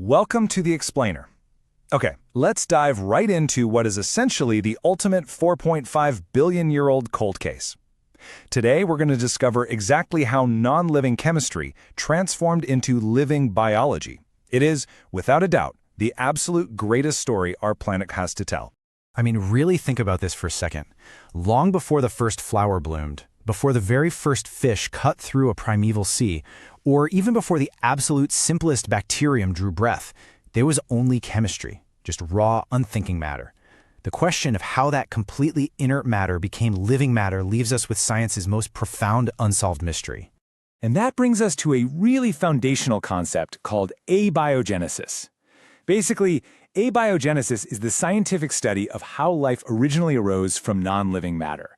Welcome to the Explainer. Okay, let's dive right into what is essentially the ultimate 4.5 billion-year-old cold case. Today, we're going to discover exactly how non-living chemistry transformed into living biology. It is, without a doubt, the absolute greatest story our planet has to tell. I mean, really think about this for a second. Long before the first flower bloomed, before the very first fish cut through a primeval sea, or even before the absolute simplest bacterium drew breath, there was only chemistry, just raw, unthinking matter. The question of how that completely inert matter became living matter leaves us with science's most profound unsolved mystery. And that brings us to a really foundational concept called abiogenesis. Basically, abiogenesis is the scientific study of how life originally arose from non-living matter.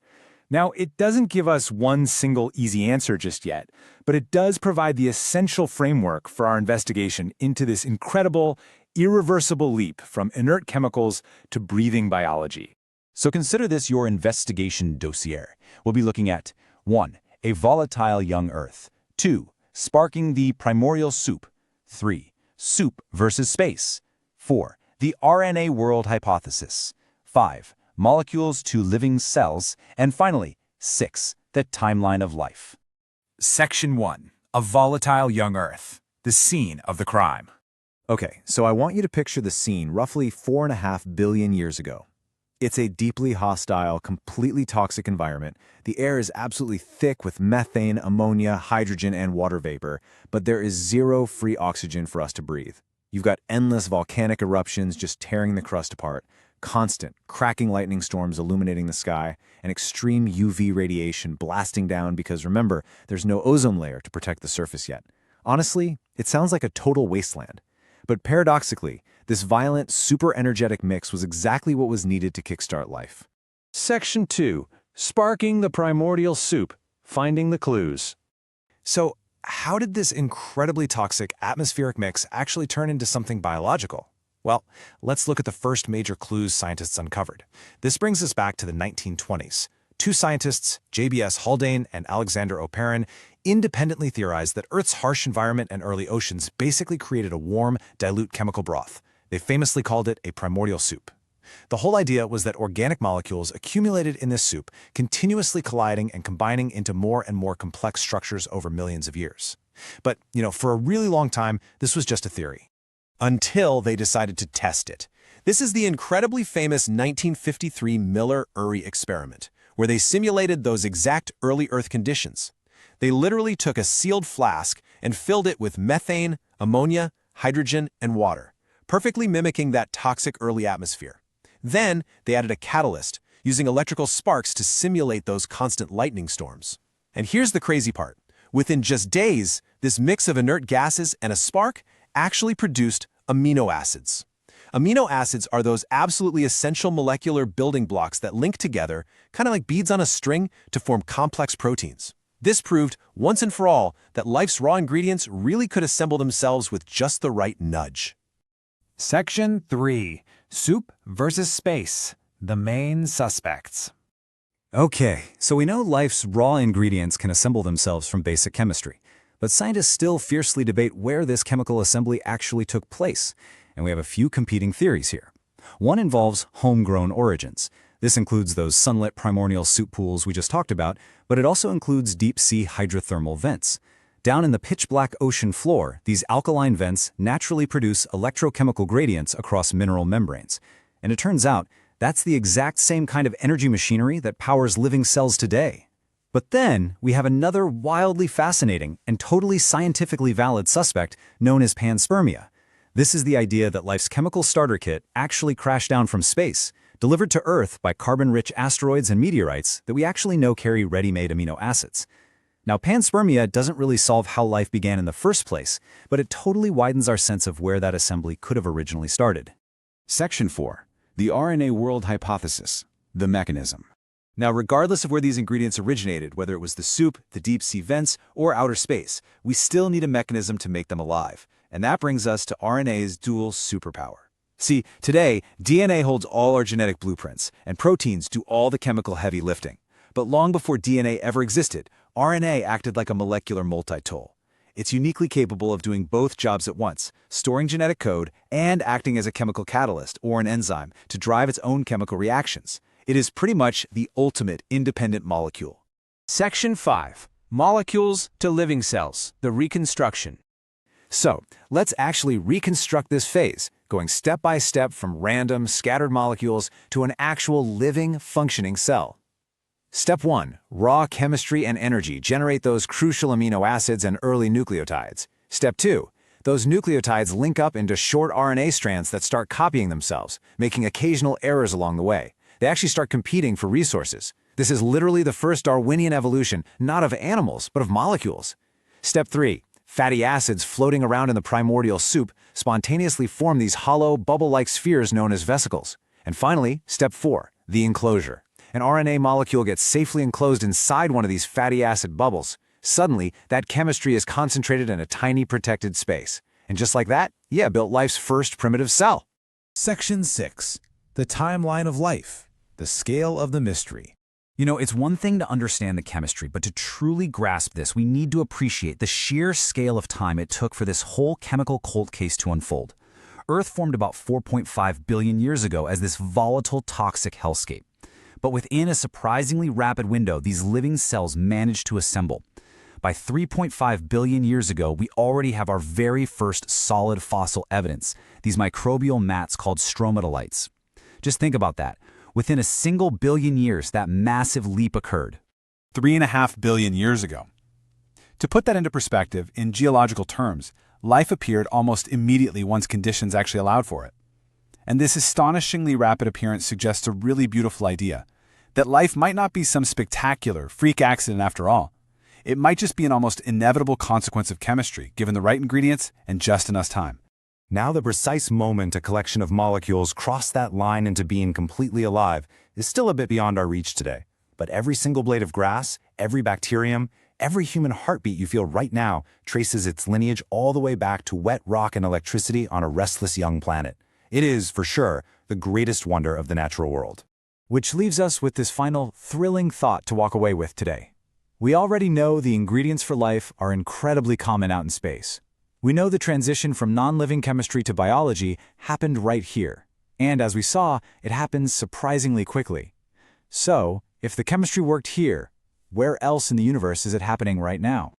Now, it doesn't give us one single easy answer just yet, but it does provide the essential framework for our investigation into this incredible, irreversible leap from inert chemicals to breathing biology. So consider this your investigation dossier. We'll be looking at 1. A volatile young Earth. 2. Sparking the Primordial Soup. 3. Soup versus space. 4. The RNA World hypothesis. 5. Molecules to living cells. And finally, 6. The timeline of life. Section 1. A volatile young Earth. The scene of the crime. Okay, so I want you to picture the scene roughly 4.5 billion years ago. It's a deeply hostile, completely toxic environment. The air is absolutely thick with methane, ammonia, hydrogen, and water vapor, but there is zero free oxygen for us to breathe. You've got endless volcanic eruptions just tearing the crust apart, constant, cracking lightning storms illuminating the sky, and extreme UV radiation blasting down because, remember, there's no ozone layer to protect the surface yet. Honestly, it sounds like a total wasteland. But paradoxically, this violent, super-energetic mix was exactly what was needed to kickstart life. Section 2. Sparking the Primordial Soup. Finding the clues. So, how did this incredibly toxic atmospheric mix actually turn into something biological? Well, let's look at the first major clues scientists uncovered. This brings us back to the 1920s. Two scientists, J.B.S. Haldane and Alexander Oparin, independently theorized that Earth's harsh environment and early oceans basically created a warm, dilute chemical broth. They famously called it a primordial soup. The whole idea was that organic molecules accumulated in this soup, continuously colliding and combining into more and more complex structures over millions of years. But, for a really long time, this was just a theory. Until they decided to test it. This is the incredibly famous 1953 Miller-Urey experiment, where they simulated those exact early Earth conditions. They literally took a sealed flask and filled it with methane, ammonia, hydrogen, and water, perfectly mimicking that toxic early atmosphere. Then, they added a catalyst, using electrical sparks to simulate those constant lightning storms. And here's the crazy part. Within just days, this mix of inert gases and a spark actually produced amino acids. Amino acids are those absolutely essential molecular building blocks that link together, kind of like beads on a string, to form complex proteins. This proved, once and for all, that life's raw ingredients really could assemble themselves with just the right nudge. Section 3. Soup versus space. The main suspects. Okay, so we know life's raw ingredients can assemble themselves from basic chemistry, but scientists still fiercely debate where this chemical assembly actually took place, and we have a few competing theories here. One involves homegrown origins. This includes those sunlit primordial soup pools we just talked about, but it also includes deep-sea hydrothermal vents. Down in the pitch-black ocean floor, these alkaline vents naturally produce electrochemical gradients across mineral membranes. And it turns out, that's the exact same kind of energy machinery that powers living cells today. But then, we have another wildly fascinating and totally scientifically valid suspect known as panspermia. This is the idea that life's chemical starter kit actually crashed down from space, delivered to Earth by carbon-rich asteroids and meteorites that we actually know carry ready-made amino acids. Now, panspermia doesn't really solve how life began in the first place, but it totally widens our sense of where that assembly could have originally started. Section 4. The RNA World hypothesis. The mechanism. Now, regardless of where these ingredients originated, whether it was the soup, the deep-sea vents, or outer space, we still need a mechanism to make them alive. And that brings us to RNA's dual superpower. See, today, DNA holds all our genetic blueprints, and proteins do all the chemical heavy lifting. But long before DNA ever existed, RNA acted like a molecular multitool. It's uniquely capable of doing both jobs at once, storing genetic code and acting as a chemical catalyst or an enzyme to drive its own chemical reactions. It is pretty much the ultimate independent molecule. Section 5. Molecules to living cells, the reconstruction. So, let's actually reconstruct this phase, going step by step from random, scattered molecules to an actual living, functioning cell. Step 1. Raw chemistry and energy generate those crucial amino acids and early nucleotides. Step 2. Those nucleotides link up into short RNA strands that start copying themselves, making occasional errors along the way. They actually start competing for resources. This is literally the first Darwinian evolution, not of animals, but of molecules. Step 3. Fatty acids floating around in the primordial soup spontaneously form these hollow, bubble-like spheres known as vesicles. And finally, step 4. The enclosure. An RNA molecule gets safely enclosed inside one of these fatty acid bubbles. Suddenly, that chemistry is concentrated in a tiny protected space. And just like that, built life's first primitive cell. Section 6. The timeline of life. The scale of the mystery. You know, it's one thing to understand the chemistry, but to truly grasp this, we need to appreciate the sheer scale of time it took for this whole chemical cold case to unfold. Earth formed about 4.5 billion years ago as this volatile, toxic hellscape. But within a surprisingly rapid window, these living cells managed to assemble. By 3.5 billion years ago, we already have our very first solid fossil evidence, these microbial mats called stromatolites. Just think about that. Within a single billion years, that massive leap occurred. 3.5 billion years ago. To put that into perspective, in geological terms, life appeared almost immediately once conditions actually allowed for it. And this astonishingly rapid appearance suggests a really beautiful idea, that life might not be some spectacular freak accident after all. It might just be an almost inevitable consequence of chemistry, given the right ingredients and just enough time. Now, the precise moment a collection of molecules crossed that line into being completely alive is still a bit beyond our reach today. But every single blade of grass, every bacterium, every human heartbeat you feel right now traces its lineage all the way back to wet rock and electricity on a restless young planet. It is, for sure, the greatest wonder of the natural world. Which leaves us with this final, thrilling thought to walk away with today. We already know the ingredients for life are incredibly common out in space. We know the transition from non-living chemistry to biology happened right here. And as we saw, it happens surprisingly quickly. So, if the chemistry worked here, where else in the universe is it happening right now?